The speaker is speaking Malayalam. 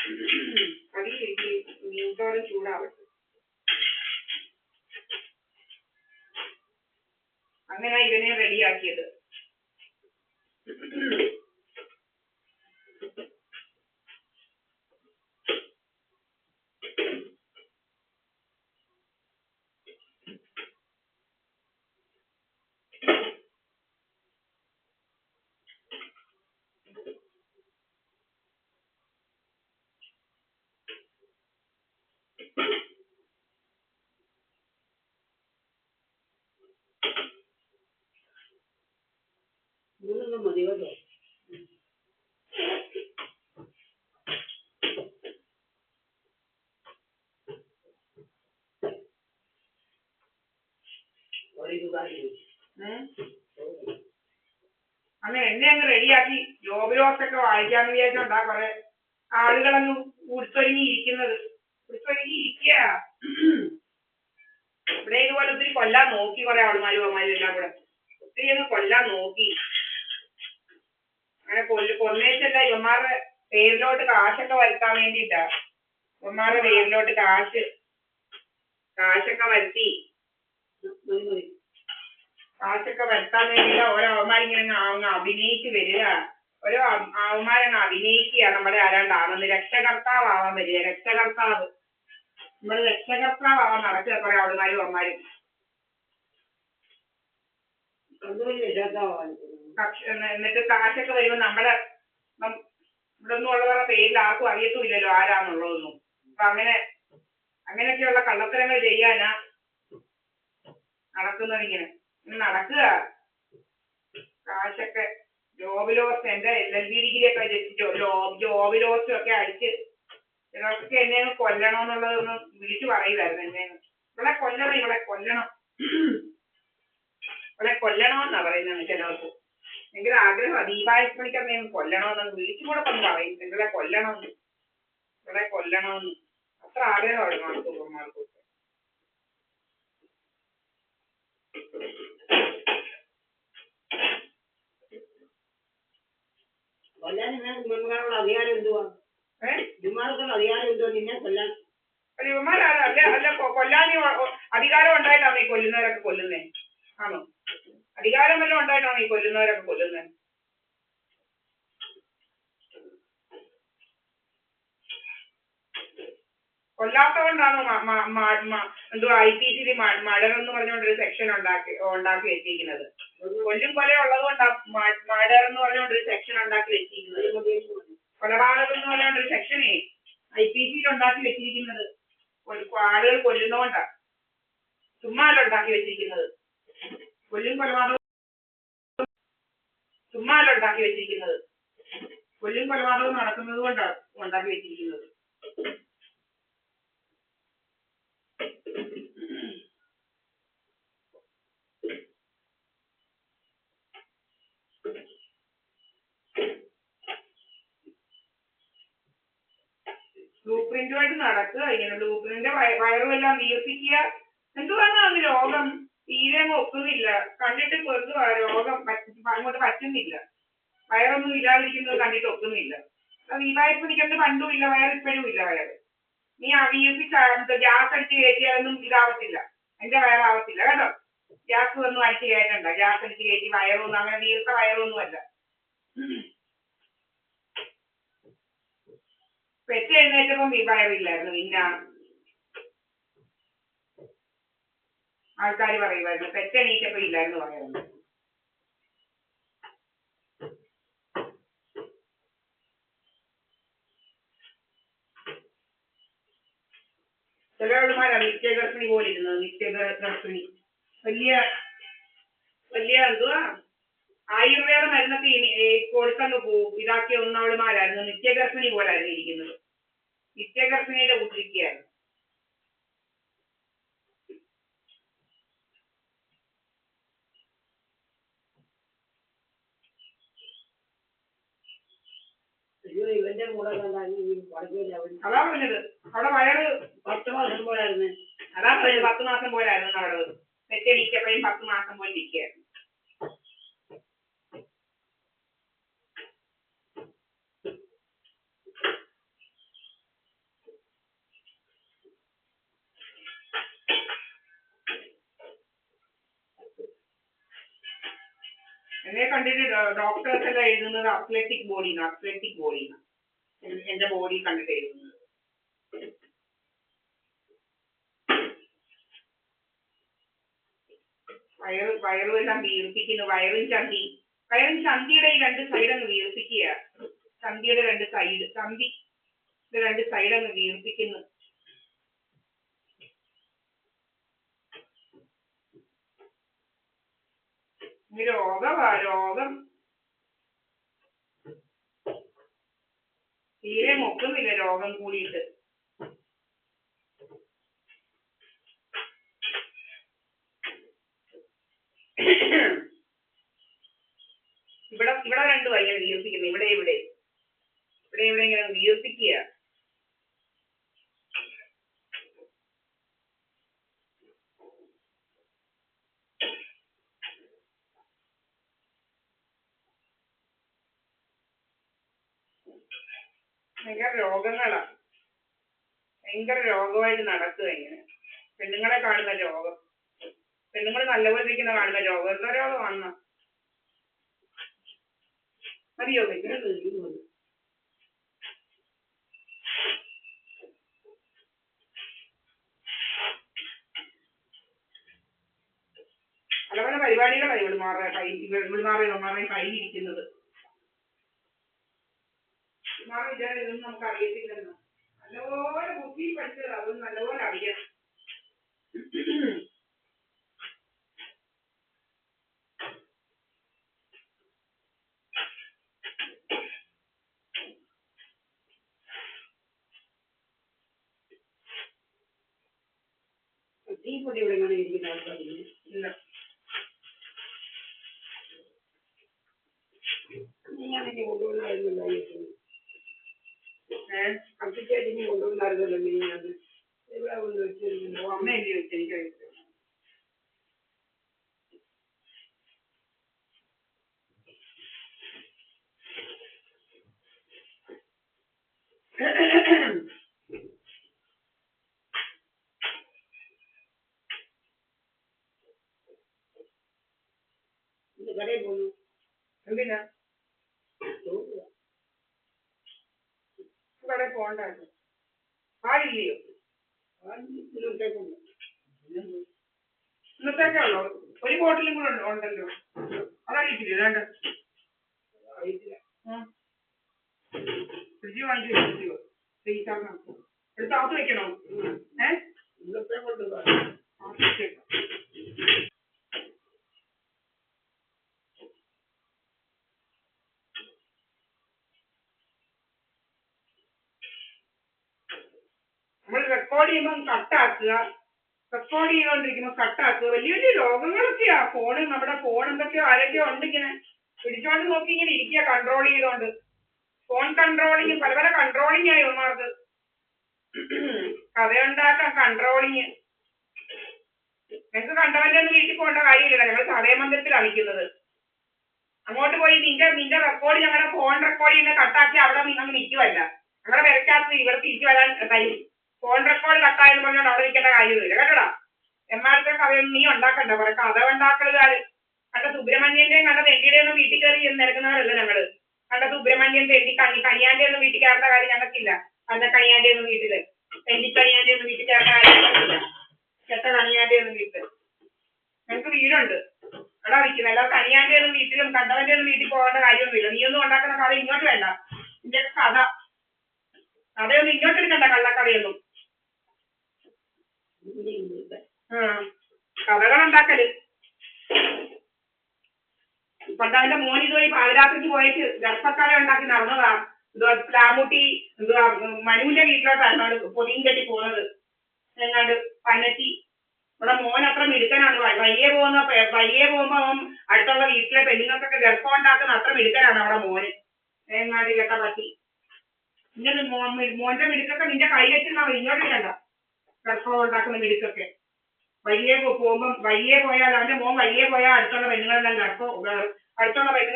അത് മീൻതോരൻ ചൂടാവട്ടെ. അങ്ങനെ ഇതിനെ റെഡിയാക്കിയത്. മതിവല്ലോ. അങ്ങനെ എന്നെ അങ്ങ് റെഡിയാക്കി ജോബിലോട്ടൊക്കെ വായിക്കാന്ന് വിചാരിച്ചോണ്ടാ കുറെ ആളുകളങ്ങ് ഉടുത്തൊരുങ്ങി ഇരിക്കുന്നത്. ഉടുത്തൊരുങ്ങി ഇരിക്കുക. ഇവിടെ ഇതുപോലെ ഒത്തിരി കൊല്ലാൻ നോക്കി കുറെ ആൾമാരും അമ്മമാരും എല്ലാം കൂടെ ഒത്തിരി അങ്ങ് കൊല്ലാൻ നോക്കി. അങ്ങനെ കൊന്നേച്ചല്ല ഇവന്മാരുടെ പേരിലോട്ട് കാശൊക്കെ വരുത്താൻ വേണ്ടിയിട്ടാ. ഇവന്മാരുടെ പേരിലോട്ട് കാശൊക്കെ വരുത്തി കാശൊക്കെ വരുത്താൻ വേണ്ടിയിട്ടാ ഓരോ അവന്മാരിങ്ങനെ അങ്ങ് അഭിനയിച്ച് വരിക. ഓരോ അവന്മാരങ്ങ് അഭിനയിക്കുക നമ്മുടെ ആരാണ്ടാണെന്ന്. രക്ഷകർത്താവാൻ വരിക. രക്ഷകർത്താവ് നമ്മുടെ രക്ഷകർത്താവാൻ നടക്കുക കുറെ ആൾമാരും അവന്മാരും. എന്നിട്ട് കാശൊക്കെ വരുമ്പോൾ നമ്മുടെ ഇവിടെ ഒന്നും ഉള്ളവരുടെ പേരിൽ ആർക്കും അറിയത്തുമില്ലല്ലോ ആരാന്നുള്ളതൊന്നും. അപ്പൊ അങ്ങനെയൊക്കെയുള്ള കള്ളത്തരങ്ങൾ ചെയ്യാനാ നടക്കുന്നത്. ഇങ്ങനെ നടക്കുക. കാശൊക്കെ ജോബിലോസ് എന്റെ LLB ഡിഗ്രിയൊക്കെ ജോബിലോസും ഒക്കെ അടിച്ച് ചിലർക്കൊക്കെ എന്നെ കൊല്ലണമെന്നുള്ളതൊന്ന് വിളിച്ചു പറയുമായിരുന്നു. എന്നെ ഇവിടെ കൊല്ലണം, ഇവിടെ കൊല്ലണം, ഇവിടെ കൊല്ലണമെന്നാ പറയുന്നത് ചിലർക്ക്. ഭയങ്കര ആഗ്രഹമാണ് ദീപാവലിക്ക് കൊല്ലണമെന്ന് വിളിച്ചും കൂടെ ഒന്ന് പറയും. ഇവിടെ കൊല്ലണമെന്ന്, ഇവിടെ കൊല്ലണമെന്ന് അത്ര ആഗ്രഹമാണ് മാർക്കും. കൊല്ലാനുള്ള അധികാരം എന്തുവാ? ഇവന്മാർക്കുള്ള അധികാരം എന്തുവാ നിന്നെ കൊല്ലാൻ? അല്ല കൊല്ലാൻ അധികാരം ഉണ്ടായിട്ടാണ് ഈ കൊല്ലുന്നവരൊക്കെ കൊല്ലുന്നേ. ആണോ? അധികാരം വല്ലതും ഉണ്ടായിട്ടാണ് ഈ കൊല്ലുന്നവരൊക്കെ കൊല്ലുന്നത്. കൊല്ലാത്തതുകൊണ്ടാണ് എന്തുവാ IPC മർഡർ എന്ന് പറഞ്ഞുകൊണ്ടൊരു സെക്ഷൻ ഉണ്ടാക്കി വെച്ചിരിക്കുന്നത്. കൊല്ലും കൊലയും ഉള്ളത് കൊണ്ടാണ് മർഡർ എന്ന് പറഞ്ഞുകൊണ്ടൊരു സെക്ഷൻ ഉണ്ടാക്കി വെച്ചിരിക്കുന്നത്. കൊലപാതകം എന്ന് പറഞ്ഞുകൊണ്ടൊരു സെക്ഷനേ IPC ഉണ്ടാക്കി വെച്ചിരിക്കുന്നത്. ആളുകൾ കൊല്ലുന്നോണ്ടാ. ചുമ്മാ അല്ല ഉണ്ടാക്കി വെച്ചിരിക്കുന്നത്. കൊല്ലും കൊലപാതകം ചുമ്മാ അല്ല ഉണ്ടാക്കി വെച്ചിരിക്കുന്നത്. കൊല്ലും കൊലപാതകം നടക്കുന്നത് കൊണ്ടാണ് ഉണ്ടാക്കി വെച്ചിരിക്കുന്നത്. ബ്ലൂ പ്രിന്റുമായിട്ട് നടക്കുക. ഇങ്ങനെ ബ്ലൂ പ്രിന്റിന്റെ വയറുമെല്ലാം വീർപ്പിക്കുക. എന്തുവാണ് അത് രോഗം തീരെ ഒക്കുന്നില്ല. കണ്ടിട്ട് വെറുതെ രോഗം അങ്ങോട്ട് പറ്റുന്നില്ല. വയറൊന്നും ഇല്ലാതിരിക്കുന്നത് കണ്ടിട്ട് ഒക്കുന്നില്ല. ദീപാവലിക്ക് പണ്ടും ഇല്ല വയർ, ഇപ്പോഴും ഇല്ല വയർ. നീ വീർപ്പിച്ച് ഗ്യാസ് അടിച്ച് കയറ്റിയാലൊന്നും ഇതാവത്തില്ല. എന്റെ വയറാവത്തില്ല കേട്ടോ. ഗ്യാസ് ഒന്നും അടിച്ച് കയറ്റണ്ട. ഗ്യാസ് അടിച്ച് കയറ്റി വയറൊന്നും അങ്ങനെ വീർത്ത വയറൊന്നും അല്ല. പെറ്റ് എഴുന്നേറ്റപ്പം വയറില്ലായിരുന്നു. പിന്നെ ആൾക്കാർ പറയുമായിരുന്നു പെറ്റ് എണീറ്റപ്പോ ഇല്ലായിരുന്നു വയറൊന്നും. ചില ആൾമാരാണ് നിത്യഗർഭിണി പോലെ ഇരുന്നത്. നിത്യഗർഭിണി വലിയ എന്തുവാ ആയുർവേദ മരുന്നൊക്കെ കൊടുത്തങ്ങ് ഇതാക്കിയ ഒന്നവളുമാരായിരുന്നു. നിത്യഗർഭിണി പോലായിരുന്നു ഇരിക്കുന്നത്. നിത്യഗർഭിണിയുടെ കൂട്ടിരിക്കുകയായിരുന്നു. അതാ പറഞ്ഞത് അവിടെ വയറ് 10 മാസം പോലായിരുന്നു. അതാ പറഞ്ഞത് 10 മാസം പോലായിരുന്നു അവിടെ. പെറ്റെണീറ്റപ്പോഴും 10 മാസം പോലെ ഇരിക്കുകയായിരുന്നു. എന്നെ കണ്ടിട്ട് ഡോക്ടേഴ്സ് എല്ലാം എഴുതുന്നത് അത്ലറ്റിക് ബോഡി എന്റെ ബോഡി കണ്ടിട്ട് എഴുതുന്നത്. വയറും എല്ലാം വീർപ്പിക്കുന്നു. വയറും ചന്തിയുടെ ഈ രണ്ട് സൈഡ് അങ്ങ് വീർപ്പിക്കുക. ചന്തിയുടെ രണ്ട് സൈഡ് അങ്ങ് വീർപ്പിക്കുന്നു. രോഗം തീരെ മൊക്കുന്നില്ല രോഗം കൂടിയിട്ട്. ഇവിടെ രണ്ടു ഇങ്ങനെ വീർപ്പിക്കുന്നു. ഇവിടെ ഇങ്ങനെ വീർപ്പിക്കുക. ഭയങ്കര രോഗമായിട്ട് നടക്കുക ഇങ്ങനെ. പെണ്ണുങ്ങളെ കാണുന്ന രോഗം, പെണ്ണുങ്ങൾ നല്ലപോലെ ഇരിക്കുന്ന കാണുന്ന രോഗം. എന്താ രോഗം വന്ന അറിയോ? പല പല പരിപാടികളാണ് ഇവിടുമാരുടെ കയ്യിലിരിക്കുന്നത്. ഇതൊന്നും നമുക്ക് അറിയത്തില്ലെന്ന്. നല്ലപോലെ ബുദ്ധി പഠിച്ചത് അതൊന്നും നല്ലപോലെ അറിയാം. തീപ്പൊടി ഇവിടെ ഇങ്ങനെ ഇരിക്കുന്ന ആൾക്കാരില്ല. ഞാനെന്നെ കൊണ്ടുവന്നായിരുന്നല്ലോ അപ്പിച്ചേട്ടിനെ കൊണ്ടുവന്നായിരുന്നല്ലോ മീനത് എവിടെ കൊണ്ട് വെച്ചിരിക്കുന്നു? അമ്മ എന്നെ വെച്ചിരിക്കും. കടയിൽ പോന്നു. എന്തിനാ കടയിൽ പോകണ്ടായിരുന്നു? ആളില്ലയോ? ഇന്നത്തേക്കുള്ളോ? ഒരു ബോട്ടിലും കൂടെ ഉണ്ടല്ലോ. അതറിയത്തില്ല. വേണ്ട ഫ്രിഡ്ജ് വാങ്ങിച്ചു വെച്ചിട്ടോ? എടുത്ത് അകത്ത് വെക്കണോ? ഇന്നത്തെ കൊണ്ട് നമ്മൾ റെക്കോർഡ് ചെയ്യുമ്പോൾ കട്ടാക്കുക. റെക്കോർഡ് ചെയ്തുകൊണ്ടിരിക്കുമ്പോൾ കട്ടാക്കുക. വലിയ വലിയ രോഗങ്ങളൊക്കെയാ. നമ്മുടെ ഫോൺ എന്തൊക്കെയോ ആരോഗ്യം ഉണ്ട്. ഇങ്ങനെ പിടിച്ചോണ്ട് നോക്കി ഇങ്ങനെ ഇരിക്കുക കൺട്രോൾ ചെയ്തോണ്ട്. ഫോൺ കൺട്രോളിങ് പല പല കൺട്രോളിങ് ആയി ഇവന്മാർക്ക്. കഥയുണ്ടാക്കാൻ കൺട്രോളിങ്. ഞങ്ങൾക്ക് കണ്ടവന്റെ ഒന്നും വീട്ടിൽ പോകേണ്ട കാര്യമില്ല. ഞങ്ങൾ ചതയമന്ദിരത്തിലാണ് നിൽക്കുന്നത്. അങ്ങോട്ട് പോയി നിന്റെ റെക്കോർഡ് ഞങ്ങളുടെ ഫോൺ റെക്കോർഡ് ചെയ്യുന്ന കട്ടാക്കി അവിടെ നിങ്ങൾ നിൽക്കുവല്ല. ഞങ്ങളുടെ വിരക്കകത്ത് ഇവിടെ തിരിച്ചു വരാൻ തരും. ഫോൺ റെക്കോർഡ് കട്ടായെന്ന് പറഞ്ഞാൽ അവിടെ നിൽക്കേണ്ട കാര്യമൊന്നുമില്ല കേട്ടോടാ. എമ്മാരുടെ കഥയൊന്നും നീ ഉണ്ടാക്കണ്ട. കുറെ കഥ ഉണ്ടാക്കലുകാര്. കണ്ട സുബ്രഹ്മണ്യന്റെയും കണ്ട തെണ്ടിയുടെ ഒന്നും വീട്ടിൽ കയറി നിരക്കുന്നവരല്ല ഞങ്ങള്. കണ്ട സുബ്രഹ്മണ്യൻ തെണ്ടി കണിയാന്റെ ഒന്നും വീട്ടിൽ കയറേണ്ട കാര്യം ഞങ്ങൾക്കില്ല. കണ്ട കണിയാന്റെ ഒന്നും വീട്ടില് തെണ്ടിക്കണിയാന്റെ ഒന്നും വീട്ടിൽ കയറേണ്ട കാര്യം ഞങ്ങൾക്കില്ല. ചെത്ത കണിയാന്റെ ഒന്നും വീട്ടിൽ ഞങ്ങൾക്ക് വീടുണ്ട്. എടാ വിൽക്കുന്നത്. അല്ലാതെ കണിയാന്റെ ഒന്നും വീട്ടിലും കണ്ടവന്റെ ഒന്നും വീട്ടിൽ പോകേണ്ട കാര്യമൊന്നുമില്ല. നീ ഒന്നും ഉണ്ടാക്കുന്ന കഥ ഇങ്ങോട്ട് വേണ്ട. നിന്റെ കഥയൊന്നും ഇങ്ങോട്ട് എടുക്കണ്ട. കള്ളക്കഥയൊന്നും കഥകളുണ്ടാക്കല്. പണ്ടവന്റെ മോൻ ഇതുവഴി പാതിരാത്രിക്ക് പോയിട്ട് ഗർഭക്കഥ ഉണ്ടാക്കി നടന്നതാ. പ്ലാമൂട്ടി മനുവിന്റെ വീട്ടിലോട്ടായിരുന്നു പൊതിയും കെട്ടി പോകുന്നത്. എങ്ങാണ്ട് പന്നറ്റി. ഇവിടെ മോൻ അത്ര മിടുക്കനാണ്. വയ്യേ പോകുമ്പോ അവൻ അടുത്തുള്ള വീട്ടിലെ പെണ്ണുങ്ങൾക്കൊക്കെ ഗർഭം ഉണ്ടാക്കുന്ന അത്ര മിടുക്കനാണ് അവിടെ മോന്. എങ്ങാണ്ട് കേട്ട പറ്റി. ഇങ്ങനെ മോന്റെ മിടുക്കൊക്കെ നിന്റെ കൈ വെച്ചിരുന്നാ ഇങ്ങോട്ട് വേണ്ട. ഗർഭം ഉണ്ടാക്കുന്ന മിടുക്കൊക്കെ വയ്യേ പോയാൽ അവന്റെ മോൻ വയ്യേ പോയാൽ അടുത്തുള്ള പെണ്ണുങ്ങളെല്ലാം അടുത്തുള്ള പെണ്ണുങ്ങൾ